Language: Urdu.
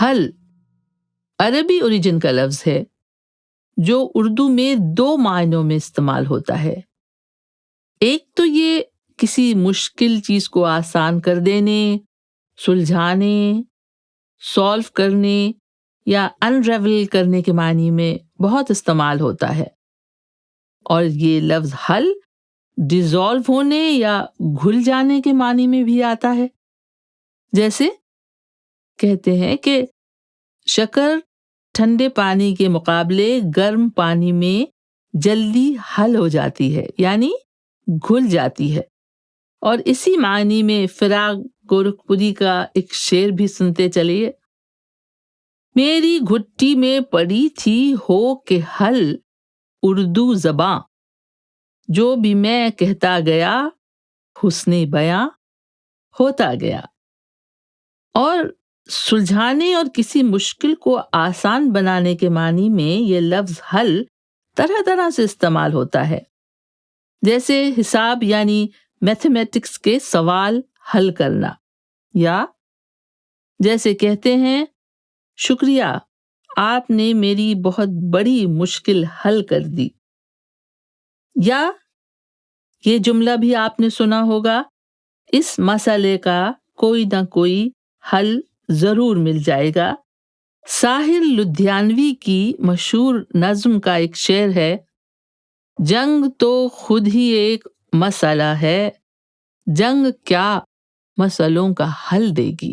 حل عربی اوریجن کا لفظ ہے جو اردو میں 2 معنوں میں استعمال ہوتا ہے. ایک تو یہ کسی مشکل چیز کو آسان کر دینے، سلجھانے، سولو کرنے یا انریول کرنے کے معنی میں بہت استعمال ہوتا ہے. اور یہ لفظ حل ڈیزالو ہونے یا گھل جانے کے معنی میں بھی آتا ہے. جیسے کہتے ہیں کہ شکر ٹھنڈے پانی کے مقابلے گرم پانی میں جلدی حل ہو جاتی ہے، یعنی گھل جاتی ہے. اور اسی معنی میں فراق گورکھپوری کا ایک شعر بھی سنتے چلیے. میری گھٹی میں پڑی تھی ہو کہ حل اردو زباں، جو بھی میں کہتا گیا حسن بیاں ہوتا گیا. اور سلجھانے اور کسی مشکل کو آسان بنانے کے معنی میں یہ لفظ حل طرح طرح سے استعمال ہوتا ہے. جیسے حساب یعنی میتھمیٹکس کے سوال حل کرنا، یا جیسے کہتے ہیں شکریہ آپ نے میری بہت بڑی مشکل حل کر دی. یا یہ جملہ بھی آپ نے سنا ہوگا، اس مسئلے کا کوئی نہ کوئی حل ضرور مل جائے گا. ساحر لدھیانوی کی مشہور نظم کا ایک شعر ہے، جنگ تو خود ہی ایک مسئلہ ہے، جنگ کیا مسئلوں کا حل دے گی.